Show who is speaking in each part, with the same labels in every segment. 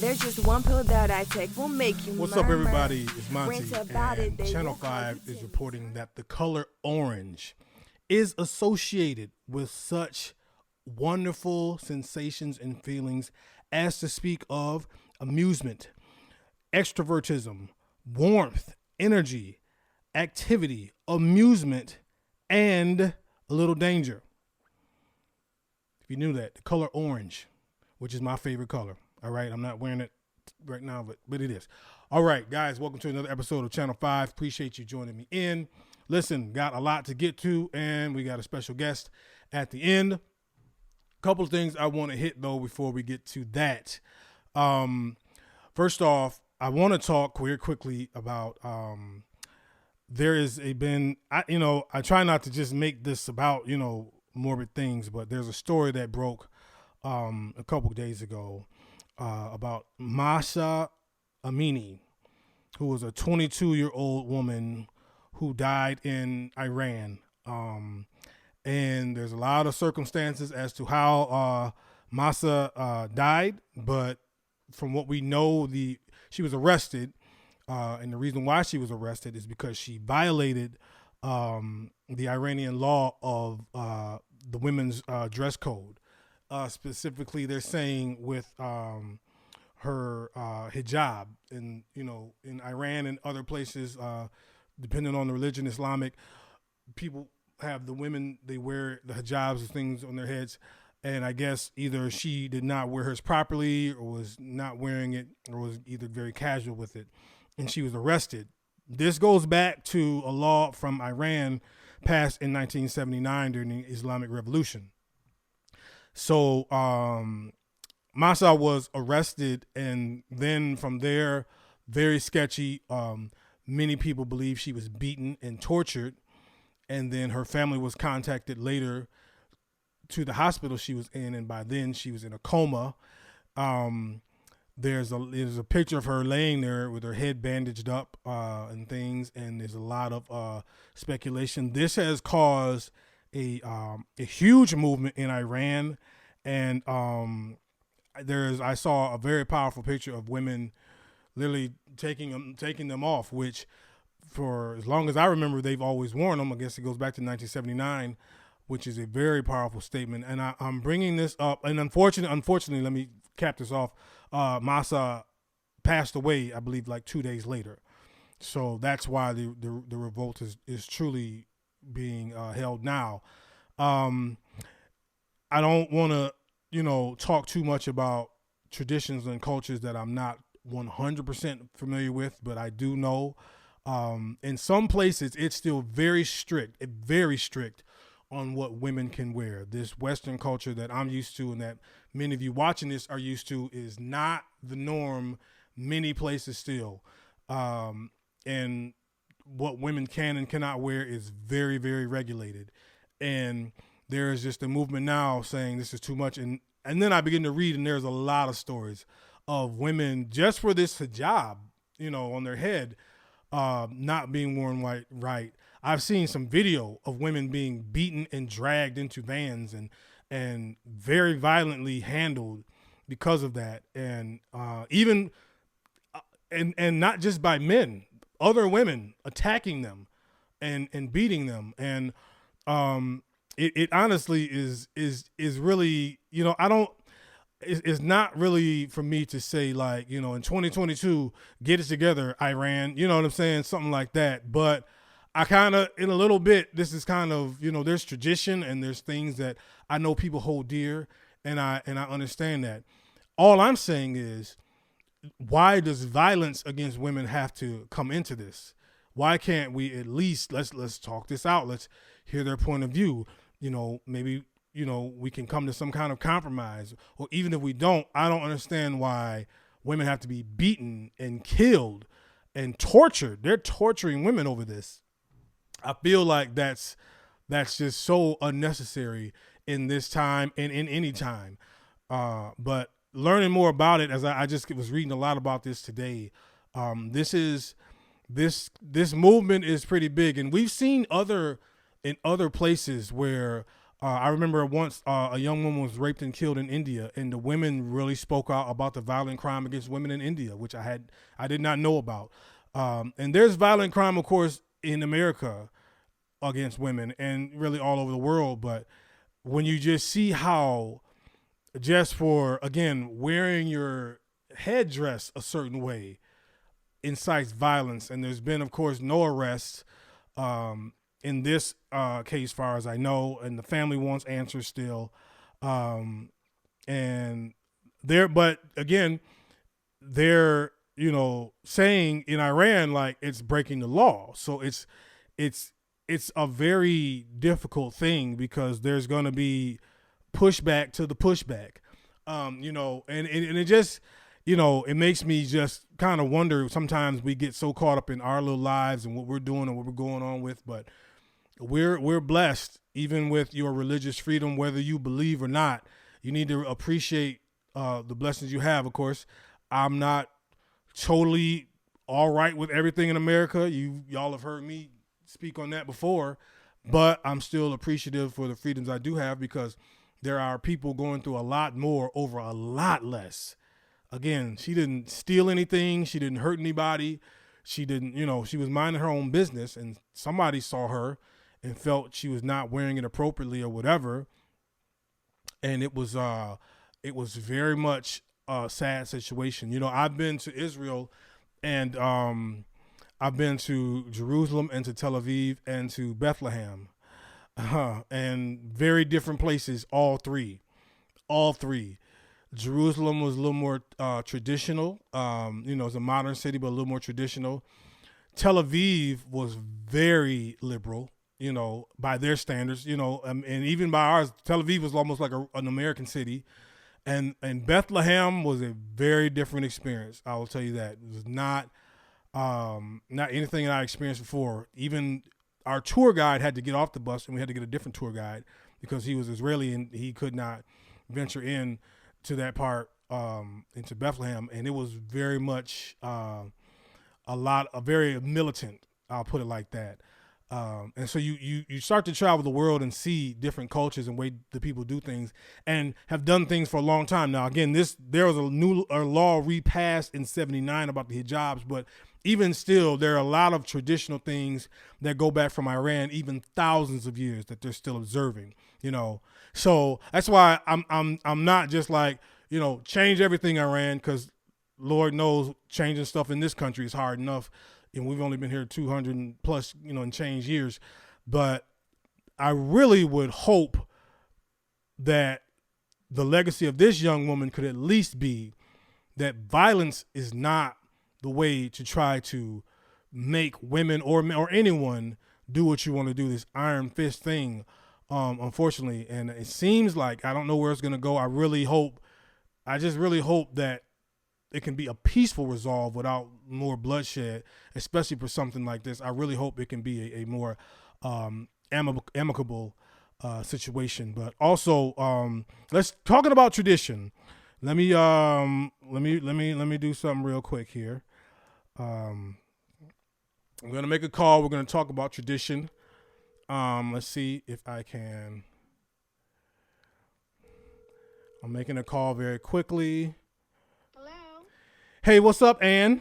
Speaker 1: There's just one pill that I take will make you
Speaker 2: What's
Speaker 1: murmur.
Speaker 2: up, everybody? It's Monty,
Speaker 1: Rant about
Speaker 2: and
Speaker 1: it, they
Speaker 2: Channel
Speaker 1: will call
Speaker 2: 5
Speaker 1: you
Speaker 2: is
Speaker 1: Tiff.
Speaker 2: reporting that the color orange is associated with such wonderful sensations and feelings as to speak of amusement, extrovertism, warmth, energy, activity, amusement, and a little danger. If you knew that, the color orange, which is my favorite color. All right, I'm not wearing it right now, but it is. All right, guys, welcome to another episode of Channel 5. Appreciate you joining me in. Listen, got a lot to get to, and we got a special guest at the end. Couple of things I want to hit, though, before we get to that. First off, I want to talk quickly about there is I try not to just make this about, morbid things, but there's a story that broke a couple of days ago about Mahsa Amini, who was a 22-year-old woman who died in Iran. And there's a lot of circumstances as to how Mahsa died, but from what we know, she was arrested, and the reason why she was arrested is because she violated the Iranian law of the women's dress code. Specifically, they're saying with her hijab, and in Iran and other places, depending on the religion, Islamic people have the women, they wear the hijabs and things on their heads, and I guess either she did not wear hers properly or was not wearing it, or was either very casual with it, and she was arrested. This goes back to a law from Iran passed in 1979 during the Islamic Revolution. So Mahsa was arrested, and then from there, very sketchy. Many people believe she was beaten and tortured, and then her family was contacted later to the hospital she was in, and by then she was in a coma. There's a picture of her laying there with her head bandaged up and things, and there's a lot of speculation. This has caused a huge movement in Iran, and I saw a very powerful picture of women literally taking them off, which for as long as I remember they've always worn them. I guess it goes back to 1979, which is a very powerful statement. And I'm bringing this up, and unfortunately, let me cap this off. Mahsa passed away, I believe, like 2 days later. So that's why the revolt is truly being held now. I don't want to, talk too much about traditions and cultures that I'm not 100% familiar with, but I do know in some places it's still very strict on what women can wear. This Western culture that I'm used to and that many of you watching this are used to is not the norm many places still. And what women can and cannot wear is very, very regulated. And there is just a movement now saying this is too much. And then I begin to read, and there's a lot of stories of women just for this hijab, on their head, not being worn right. I've seen some video of women being beaten and dragged into vans and very violently handled because of that. And even and not just by men, other women attacking them and beating them. And it honestly is really, it's not really for me to say, like, in 2022, get it together, Iran, you know what I'm saying? Something like that. But I kind of, in a little bit, this is kind of, there's tradition and there's things that I know people hold dear, and I understand that. All I'm saying is, why does violence against women have to come into this? Why can't we at least, let's talk this out. Let's hear their point of view. Maybe, we can come to some kind of compromise, or even if we don't, I don't understand why women have to be beaten and killed and tortured. They're torturing women over this. I feel like that's just so unnecessary in this time and in any time. But learning more about it, as I just was reading a lot about this today, this movement is pretty big, and we've seen in other places where I remember once a young woman was raped and killed in India, and the women really spoke out about the violent crime against women in India, which I did not know about. And there's violent crime, of course, in America against women, and really all over the world. But when you just see how, just for again wearing your headdress a certain way incites violence, and there's been, of course, no arrests. In this case, far as I know, and the family wants answers still. And but again, they're, saying in Iran, like, it's breaking the law. So it's a very difficult thing, because there's going to be pushback to the pushback. And it just, it makes me just kind of wonder. Sometimes we get so caught up in our little lives and what we're doing and what we're going on with, but we're blessed, even with your religious freedom, whether you believe or not. You need to appreciate the blessings you have. Of course, I'm not totally all right with everything in America. Y'all have heard me speak on that before, but I'm still appreciative for the freedoms I do have, because there are people going through a lot more over a lot less. Again, she didn't steal anything. She didn't hurt anybody. She didn't, she was minding her own business, and somebody saw her and felt she was not wearing it appropriately or whatever. And it was very much a sad situation. I've been to Israel, and I've been to Jerusalem and to Tel Aviv and to Bethlehem, and very different places, all three. Jerusalem was a little more traditional. It's a modern city, but a little more traditional. Tel Aviv was very liberal, by their standards, and even by ours. Tel Aviv was almost like an American city. And Bethlehem was a very different experience. I will tell you that. It was not anything that I experienced before. Even our tour guide had to get off the bus, and we had to get a different tour guide, because he was Israeli and he could not venture in to that part, into Bethlehem. And it was very much very militant. I'll put it like that. And so you start to travel the world and see different cultures and way the people do things, and have done things for a long time. Now, again, there was a law repassed in '79 about the hijabs, but even still, there are a lot of traditional things that go back from Iran, even thousands of years, that they're still observing. So that's why I'm not just like, change everything, Iran, because Lord knows changing stuff in this country is hard enough. And we've only been here 200 plus, and change years. But I really would hope that the legacy of this young woman could at least be that violence is not the way to try to make women or anyone do what you want to do, this iron fist thing, unfortunately. And it seems like, I don't know where it's going to go. I just really hope that it can be a peaceful resolve without more bloodshed, especially for something like this. I really hope it can be a more amicable situation. But also, let's talking about tradition. Let me do something real quick here. I'm gonna make a call. We're gonna talk about tradition. Let's see if I can. I'm making a call very quickly. Hey, what's up, Ann?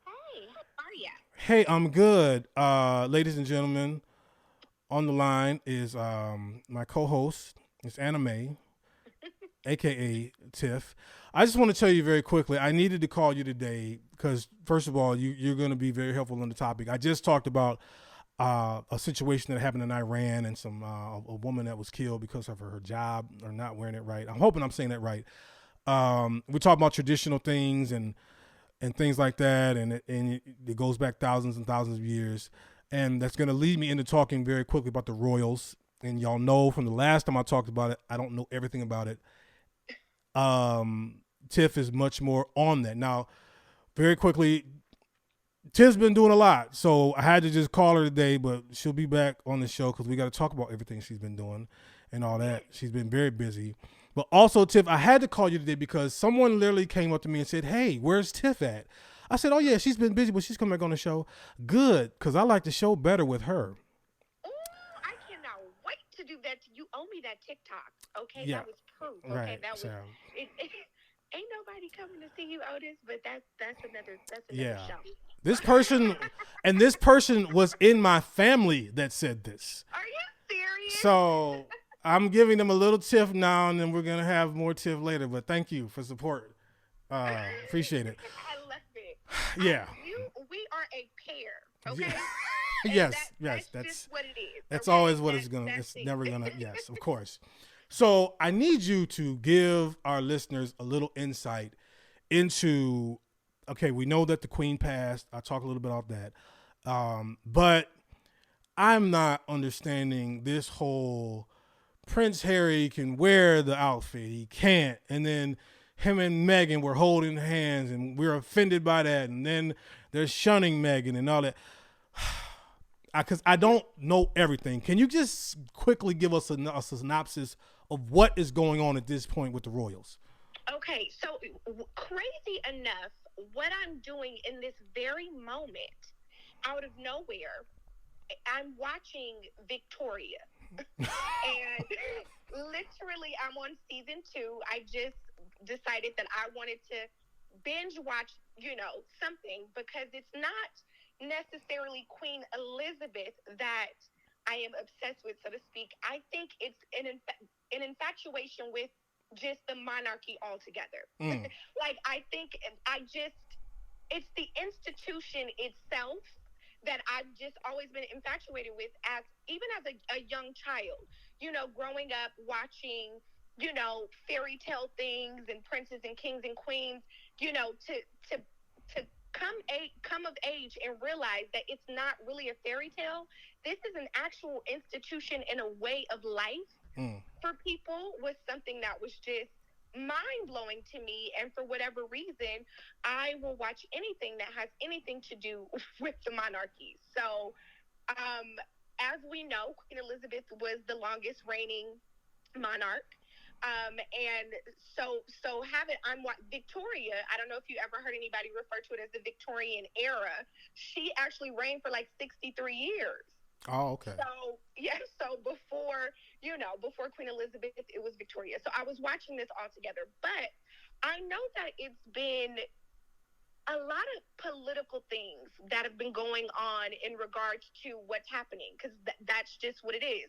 Speaker 3: Hey, how are you?
Speaker 2: Hey, I'm good. Ladies and gentlemen, on the line is my co-host. It's Anna Mae, a.k.a. Tiff. I just want to tell you very quickly, I needed to call you today because, first of all, you're going to be very helpful on the topic. I just talked about a situation that happened in Iran, and a woman that was killed because of her job or not wearing it right. I'm hoping I'm saying that right. We talk about traditional things and things like that, and it goes back thousands and thousands of years, and that's going to lead me into talking very quickly about the royals. And y'all know from the last time I talked about it, I don't know everything about it. Tiff is much more on that now. Very quickly, Tiff's been doing a lot, so I had to just call her today, but she'll be back on the show because we got to talk about everything she's been doing and all that. She's been very busy. But also, Tiff, I had to call you today because someone literally came up to me and said, "Hey, where's Tiff at?" I said, "Oh, yeah, she's been busy, but she's coming back on the show." Good, because I like the show better with her.
Speaker 3: Oh, I cannot wait to do that to you. owe me that TikTok. Okay,
Speaker 2: Yeah.
Speaker 3: that was proof. Okay,
Speaker 2: Right.
Speaker 3: that was.
Speaker 2: So
Speaker 3: Ain't nobody coming to see you, Otis, but that's another
Speaker 2: yeah.
Speaker 3: show.
Speaker 2: This person and this person was in my family that said this.
Speaker 3: Are you serious?
Speaker 2: So I'm giving them a little tiff now, and then we're gonna have more tiff later. But thank you for support. Appreciate it.
Speaker 3: I love it.
Speaker 2: Yeah.
Speaker 3: We are a pair. Okay.
Speaker 2: Yes.
Speaker 3: That's
Speaker 2: That's
Speaker 3: just what it is.
Speaker 2: that's
Speaker 3: okay?
Speaker 2: always what it's gonna. It's never gonna. Yes, of course. So I need you to give our listeners a little insight into. Okay, we know that the Queen passed. I'll talk a little bit about that. But I'm not understanding this whole Prince Harry can wear the outfit. He can't. And then him and Meghan were holding hands and we're offended by that. And then they're shunning Meghan and all that. Because I don't know everything. Can you just quickly give us a synopsis of what is going on at this point with the royals?
Speaker 3: Okay, so crazy enough, what I'm doing in this very moment, out of nowhere, I'm watching Victoria. And literally, I'm on season 2. I just decided that I wanted to binge watch, something, because it's not necessarily Queen Elizabeth that I am obsessed with, so to speak. I think it's an infatuation with just the monarchy altogether. Like, I think it's the institution itself that I've just always been infatuated with, even as a young child, growing up watching, fairy tale things and princes and kings and queens, to come of age and realize that it's not really a fairy tale. This is an actual institution and a way of life for people, was something that was just mind-blowing to me. And for whatever reason, I will watch anything that has anything to do with the monarchy. So as we know, Queen Elizabeth was the longest reigning monarch. And so Victoria, I don't know if you ever heard anybody refer to it as the Victorian era. She actually reigned for like 63 years.
Speaker 2: Oh, okay.
Speaker 3: So, yeah, so before Queen Elizabeth, it was Victoria. So I was watching this all together. But I know that it's been a lot of political things that have been going on in regards to what's happening, because that's just what it is.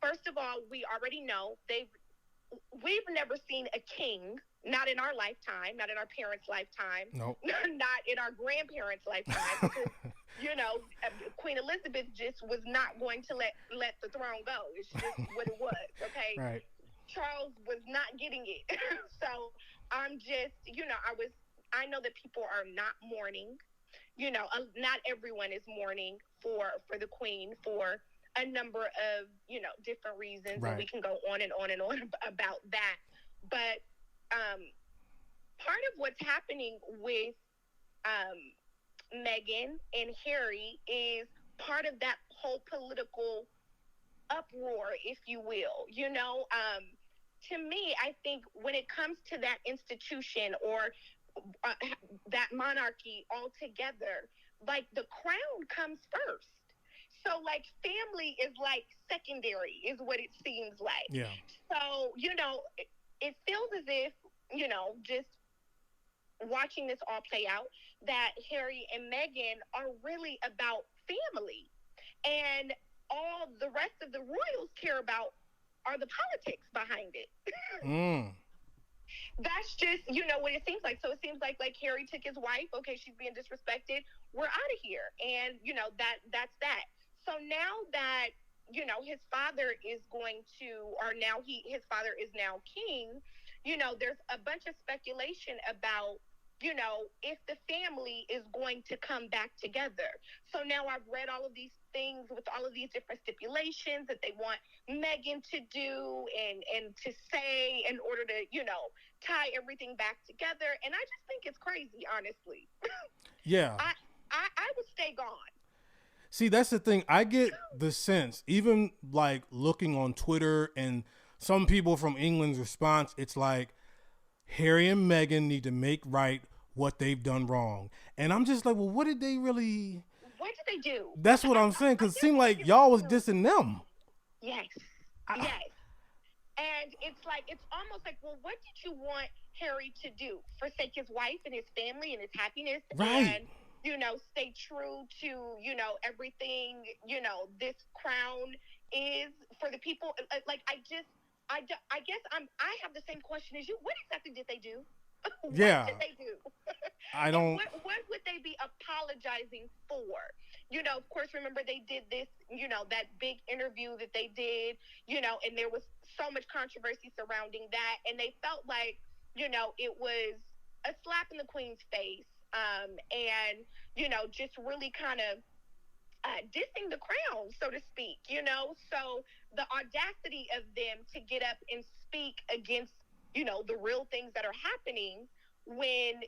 Speaker 3: First of all, we already know we've never seen a king, not in our lifetime, not in our parents' lifetime,
Speaker 2: nope.
Speaker 3: Not in our grandparents' lifetime, because, Queen Elizabeth just was not going to let the throne go. It's just what it was, okay?
Speaker 2: Right.
Speaker 3: Charles was not getting it. So I'm just, I know that people are not mourning. Not everyone is mourning for the Queen for a number of, different reasons.
Speaker 2: Right.
Speaker 3: And we can go on and on and on about that. But part of what's happening with Meghan and Harry is part of that whole political uproar, if you will. To me, I think when it comes to that institution or that monarchy altogether, like, the crown comes first. So, like, family is like secondary, is what it seems like.
Speaker 2: Yeah.
Speaker 3: So, it feels as if, just watching this all play out, that Harry and Meghan are really about family. And all the rest of the royals care about are the politics behind it. That's just, what it seems like. So it seems like Harry took his wife. Okay, she's being disrespected. We're out of here. And, that's that. So now that, his father is going to, or now his father is now king, there's a bunch of speculation about, if the family is going to come back together. So now I've read all of these things with all of these different stipulations that they want Meghan to do and to say in order to, tie everything back together. And I just think it's crazy, honestly.
Speaker 2: Yeah.
Speaker 3: I would stay gone.
Speaker 2: See, that's the thing. I get the sense, even like looking on Twitter and some people from England's response, it's like Harry and Meghan need to make right what they've done wrong. And I'm just like, well, what did they do? That's what I'm saying, because it seemed like y'all was dissing them.
Speaker 3: Yes. And it's like, it's almost like, well, what did you want Harry to do? Forsake his wife and his family and his happiness,
Speaker 2: Right.
Speaker 3: and, stay true to, everything, this crown is for the people. Like, I guess I have the same question as you. What exactly did they do? What
Speaker 2: Yeah.
Speaker 3: did they do?
Speaker 2: I
Speaker 3: And
Speaker 2: don't.
Speaker 3: what would they be apologizing for? Of course, remember they did this, that big interview that they did, and there was so much controversy surrounding that. And they felt like, it was a slap in the Queen's face, and, just really kind of dissing the crown, so to speak, So the audacity of them to get up and speak against, the real things that are happening when,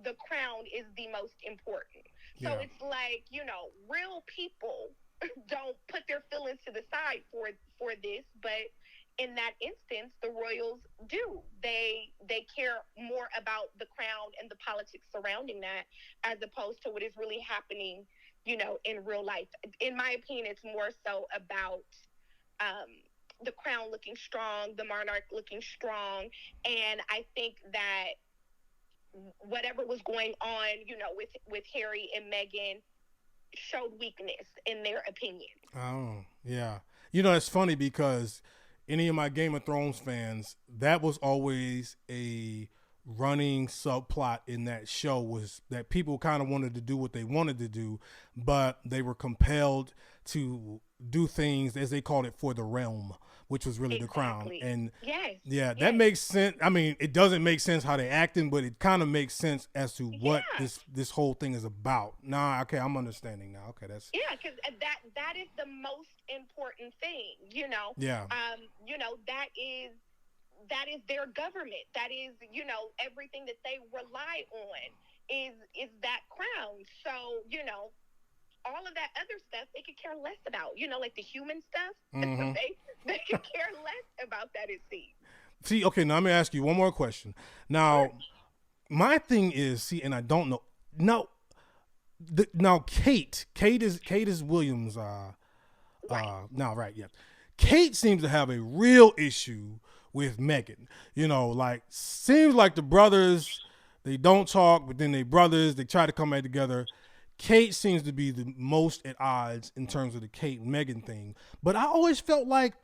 Speaker 3: the crown is the most important. So
Speaker 2: Yeah.
Speaker 3: it's like, real people don't put their feelings to the side for this, but in that instance, the royals do. They care more about the crown and the politics surrounding that, as opposed to what is really happening, in real life. In my opinion, it's more so about the crown looking strong, the monarch looking strong, and I think that whatever was going on, with Harry and Meghan showed weakness in their opinion.
Speaker 2: Oh, yeah. It's funny because any of my Game of Thrones fans, that was always a running subplot in that show, was that people kind of wanted to do what they wanted to do, but they were compelled to do things, as they called it, for the realm, which was really the crown. And
Speaker 3: yes,
Speaker 2: yeah, that
Speaker 3: yes.
Speaker 2: makes sense. I mean, it doesn't make sense how they acting, but it kind of makes sense as to what
Speaker 3: Yeah.
Speaker 2: this whole thing is about. Nah, okay, I'm understanding now. Okay, that's
Speaker 3: Because that is the most important thing,
Speaker 2: yeah.
Speaker 3: That is their government. That is, everything that they rely on is that crown. So, all of that other stuff they could care less about. Like the human stuff,
Speaker 2: Mm-hmm.
Speaker 3: they could care less about that, it seems.
Speaker 2: See, okay, now let me ask you one more question. Now, my thing is, see, and I don't know. No, now Kate is Williams.
Speaker 3: Right.
Speaker 2: Now, right, yeah. Kate seems to have a real issue with Meghan. Like, seems like the brothers, they don't talk, but then they brothers, they try to come back together. Kate seems to be the most at odds in terms of the Kate and Meghan thing. But I always felt like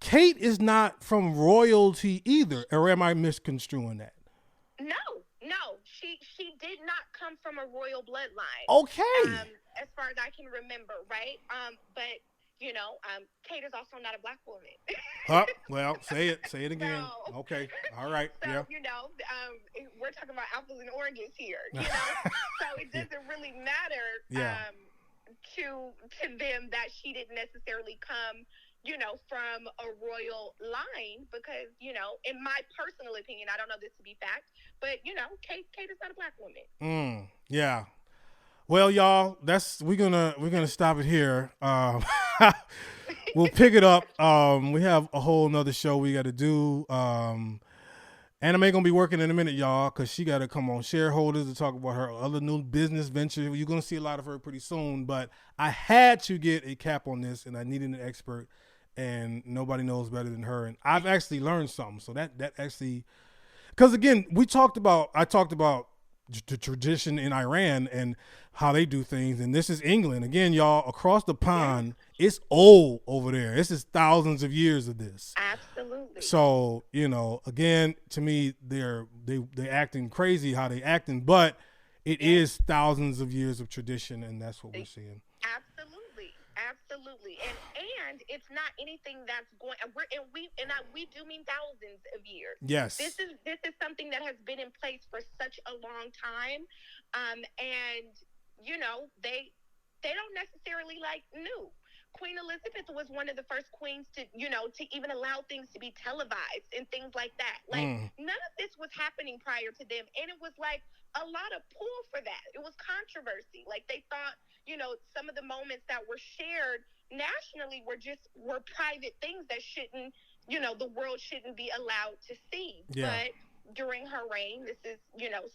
Speaker 2: Kate is not from royalty either. Or am I misconstruing that?
Speaker 3: No. She did not come from a royal bloodline.
Speaker 2: Okay.
Speaker 3: As far as I can remember, right? But Kate is also not a black woman.
Speaker 2: Well, say it again.
Speaker 3: So,
Speaker 2: Okay. All right.
Speaker 3: So,
Speaker 2: Yeah.
Speaker 3: we're talking about apples and oranges here, So it doesn't really matter to them that she didn't necessarily come, from a royal line, because, in my personal opinion, I don't know this to be fact, but, Kate is not a black woman.
Speaker 2: Yeah. Well, y'all, we're gonna stop it here. We'll pick it up. We have a whole nother show we got to do. Anime gonna be working in a minute, y'all, because she got to come on Shareholders to talk about her other new business venture. You're gonna see a lot of her pretty soon. But I had to get a cap on this, and I needed an expert, and nobody knows better than her. And I've actually learned something. So that actually, because again, I talked about the tradition in Iran and how they do things, and this is England again, y'all. Across the pond, it's old over there. This is thousands of years of this.
Speaker 3: Absolutely.
Speaker 2: So again, to me, they acting crazy how they acting, but it is thousands of years of tradition, and that's what we're seeing.
Speaker 3: Absolutely, and it's not anything that's going. We do mean thousands of years.
Speaker 2: Yes,
Speaker 3: this is something that has been in place for such a long time, and they don't necessarily new. Queen Elizabeth was one of the first queens to even allow things to be televised and things like that. None of this was happening prior to them, and it was a lot of pull for that. It was controversy. They thought, some of the moments that were shared nationally were private things that shouldn't, the world shouldn't be allowed to see.
Speaker 2: Yeah.
Speaker 3: But during her reign, this is,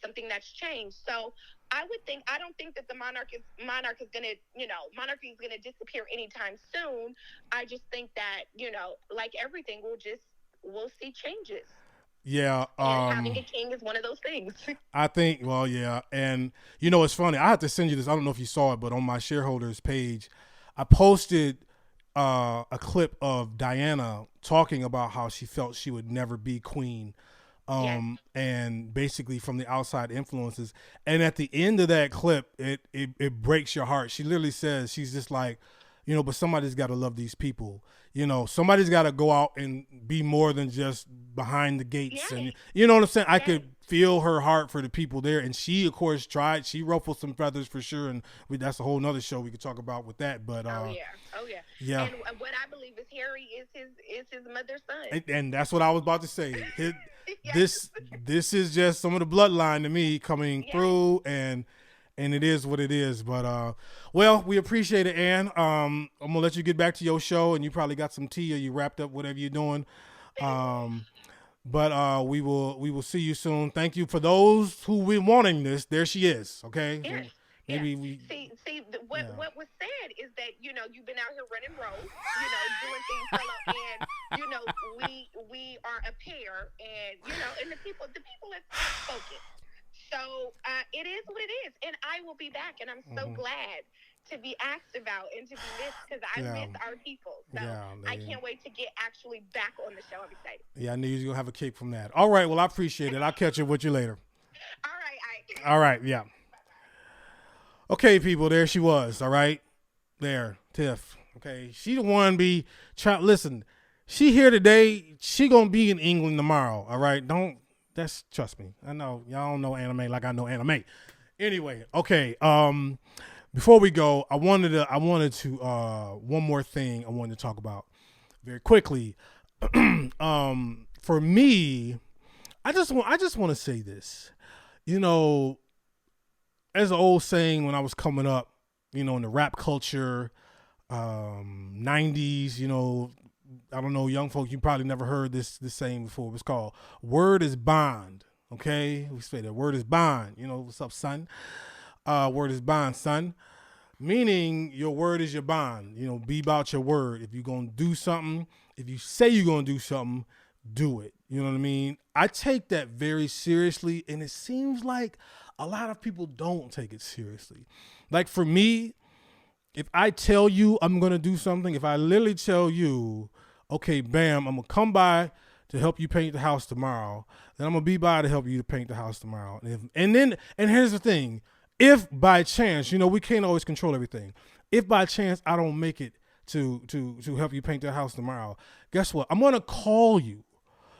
Speaker 3: something that's changed. So I don't think that the monarchy is going to disappear anytime soon. I just think that, like everything, we'll just we'll see changes.
Speaker 2: Yeah.
Speaker 3: And having a king is one of those things.
Speaker 2: I think, well, yeah. And, you know, it's funny. I have to send you this. I don't know if you saw it, but on my shareholders page, I posted a clip of Diana talking about how she felt she would never be queen.
Speaker 3: Yes.
Speaker 2: And basically from the outside influences. And at the end of that clip, it breaks your heart. She literally says, she's just like, you know, but somebody's got to love these people. You know, somebody's got to go out and be more than just behind the gates.
Speaker 3: Yes.
Speaker 2: And you know what I'm saying? I
Speaker 3: Yes.
Speaker 2: could feel her heart for the people there. And she, of course, tried. She ruffled some feathers for sure. And that's a whole nother show we could talk about with that. But
Speaker 3: oh yeah.
Speaker 2: Yeah.
Speaker 3: And what I believe is Harry is his mother's son.
Speaker 2: And that's what I was about to say.
Speaker 3: Yes.
Speaker 2: This is just some of the bloodline to me coming
Speaker 3: Yes.
Speaker 2: through, and it is what it is. But well, we appreciate it, Ann. I'm gonna let you get back to your show, and you probably got some tea or you wrapped up whatever you're doing. But we will see you soon. Thank you for those who were wanting this. There she is. Okay.
Speaker 3: Yes.
Speaker 2: So maybe
Speaker 3: Yes.
Speaker 2: we
Speaker 3: What was said is that you've been out here running roads, doing things solo, and we are a pair, and and the people have spoken. So it is what it is, and I will be back, and I'm so glad to be asked about and to be missed because I miss our people. So I can't wait to get actually back on the show. I'm excited.
Speaker 2: Yeah, I knew you was gonna have a kick from that. All right, well, I appreciate it. I'll catch up with you later.
Speaker 3: All right, Ike.
Speaker 2: All right, yeah. Okay, people, there she was. All right, there, Tiff. Okay, she the one be trying. Listen, she here today. She gonna be in England tomorrow. All right, trust me. I know y'all don't know anime like I know anime. Anyway, okay. Before we go, I wanted to one more thing I wanted to talk about very quickly. For me, I just want to say this. As an old saying when I was coming up, in the rap culture, 90s, I don't know, young folks, you probably never heard this saying before. It's called word is bond. Okay. We say that word is bond. What's up, son? Word is bond, son. Meaning your word is your bond. Be about your word. If you're going to do something, if you say you're going to do something, do it. You know what I mean? I take that very seriously, and it seems like a lot of people don't take it seriously. Like for me, if I tell you I'm going to do something, if I literally tell you, okay, bam, I'm going to come by to help you paint the house tomorrow, then I'm going to be by to help you to paint the house tomorrow. And here's the thing. If by chance, we can't always control everything. If by chance I don't make it to help you paint the house tomorrow, guess what? I'm going to call you.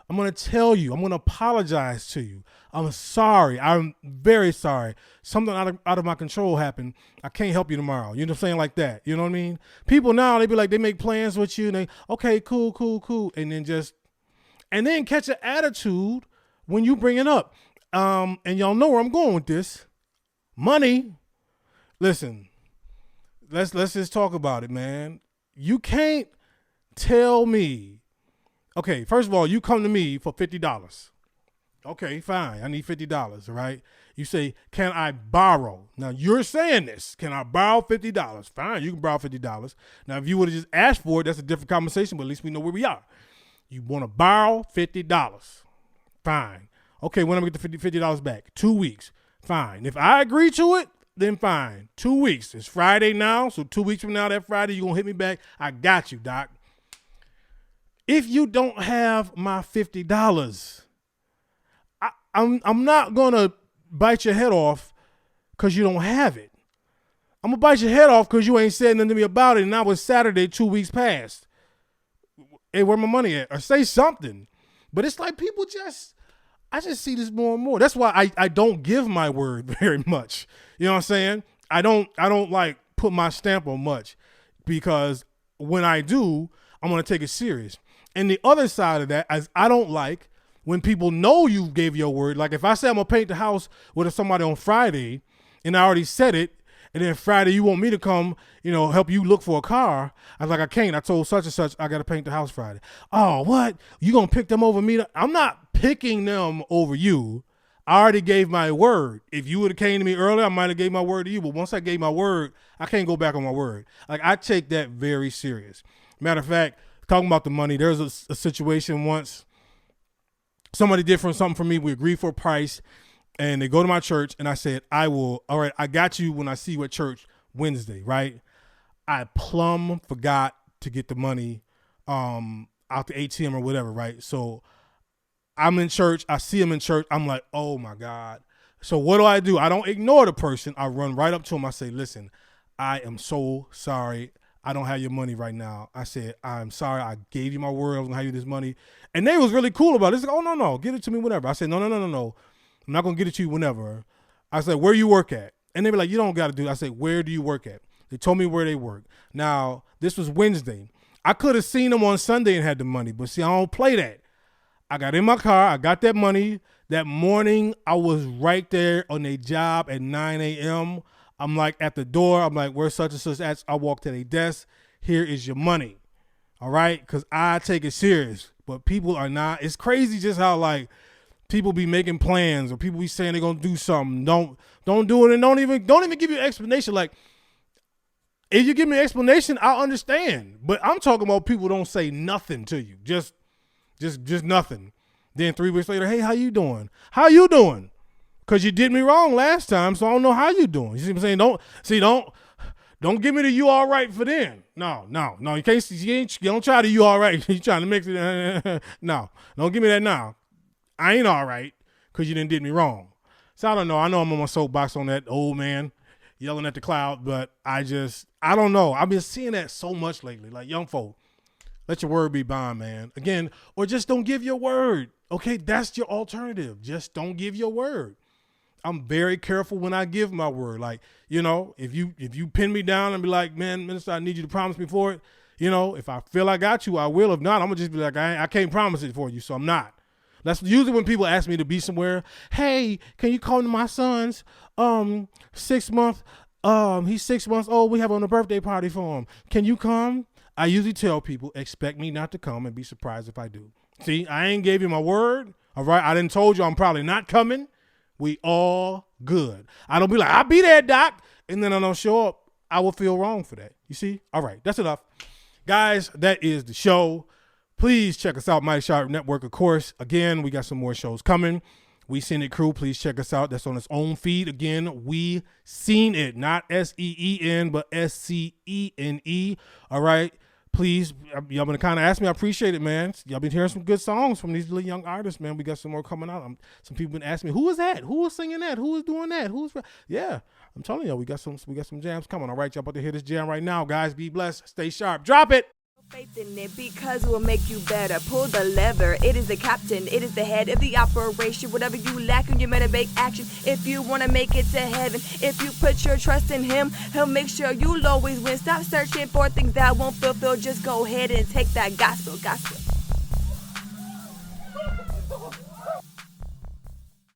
Speaker 2: I'm going to tell you. I'm going to apologize to you. I'm sorry. I'm very sorry. Something out of my control happened. I can't help you tomorrow. You know what I'm saying? Like that. You know what I mean? People now, they be like, they make plans with you and they, okay, cool. And then catch an attitude when you bring it up. And y'all know where I'm going with this. Money. Listen, let's just talk about it, man. You can't tell me. Okay, first of all, you come to me for $50. Okay, fine. I need $50, all right? You say, can I borrow? Now, you're saying this. Can I borrow $50? Fine, you can borrow $50. Now, if you would have just asked for it, that's a different conversation, but at least we know where we are. You want to borrow $50. Fine. Okay, when am I going to get the $50 back? 2 weeks. Fine. If I agree to it, then fine. 2 weeks. It's Friday now, so 2 weeks from now, that Friday, you're going to hit me back. I got you, Doc. If you don't have my $50, I'm not going to bite your head off because you don't have it. I'm going to bite your head off because you ain't said nothing to me about it, and now it's Saturday, 2 weeks past. Hey, where my money at? Or say something. But it's like people I just see this more and more. That's why I don't give my word very much. You know what I'm saying? I don't like put my stamp on much because when I do, I'm going to take it serious. And the other side of that is I don't like when people know you gave your word. Like if I say I'm going to paint the house with somebody on Friday and I already said it, and then Friday you want me to come, help you look for a car. I was like, I can't. I told such and such I got to paint the house Friday. Oh, what? You going to pick them over me? I'm not picking them over you. I already gave my word. If you would have came to me earlier, I might have gave my word to you. But once I gave my word, I can't go back on my word. Like I take that very serious. Matter of fact, talking about the money, there's a situation once somebody did something for me. We agreed for a price, and they go to my church, and I said, all right, I got you when I see you at church Wednesday, right? I plumb forgot to get the money out the ATM or whatever, right? So I'm in church. I see him in church. I'm like, oh, my God. So what do? I don't ignore the person. I run right up to him. I say, listen, I am so sorry. I don't have your money right now. I said, I'm sorry. I gave you my word. I was going to have you this money. And they was really cool about it. It's like, oh, no. Get it to me whenever. I said, no. I'm not going to get it to you whenever. I said, where you work at? And they were like, you don't got to do it. I said, where do you work at? They told me where they work. Now, this was Wednesday. I could have seen them on Sunday and had the money, but see, I don't play that. I got in my car. I got that money. That morning, I was right there on their job at 9 a.m. I'm like at the door. I'm like, where's such and such at? I walk to their desk. Here is your money. All right? Because I take it serious. But people are not. It's crazy just how, like, people be making plans or people be saying they're going to do something. Don't do it, and don't even give you an explanation. Like, if you give me an explanation, I'll understand. But I'm talking about people don't say nothing to you. Just nothing. Then 3 weeks later, hey, how you doing? How you doing? Because you did me wrong last time, so I don't know how you doing. You see what I'm saying? Don't give me the you all right for then. No. You can't. You don't try to you all right. You trying to mix it. No, don't give me that now. I ain't all right because you did me wrong. So I don't know. I know I'm on my soapbox on that old man yelling at the cloud, but I don't know. I've been seeing that so much lately. Like, young folk, let your word be bond, man. Again, or just don't give your word. Okay, that's your alternative. Just don't give your word. I'm very careful when I give my word. Like, if you pin me down and be like, man, minister, I need you to promise me for it. If I feel I got you, I will. If not, I'm gonna just be like, I can't promise it for you, so I'm not. That's usually when people ask me to be somewhere. Hey, can you come to my son's 6 month? He's 6 months old. We have a birthday party for him. Can you come? I usually tell people, expect me not to come and be surprised if I do. See, I ain't gave you my word. All right, I done told you I'm probably not coming. We all good. I don't be like, I'll be there, Doc, and then I don't show up. I will feel wrong for that. You see? All right, that's enough. Guys, that is the show. Please check us out, Mighty Sharp Network, of course. Again, we got some more shows coming. We Seen It Crew, please check us out. That's on its own feed. Again, We Seen It, not S-E-E-N, but S-C-E-N-E. All right? Please, y'all been kind of ask me. I appreciate it, man. Y'all been hearing some good songs from these little young artists, man. We got some more coming out. Some people been asking me, who is that? Who is singing that? Who is doing that? Yeah, I'm telling y'all, we got some jams coming. All right, y'all about to hear this jam right now, guys. Be blessed. Stay sharp. Drop it.
Speaker 1: Faith in it because it will make you better. Pull the lever. It is the captain. It is the head of the operation. Whatever you lack in your metabake action. If you want to make it to heaven, if you put your trust in him, he'll make sure you'll always win. Stop searching for things that won't fulfill. Just go ahead and take that gospel.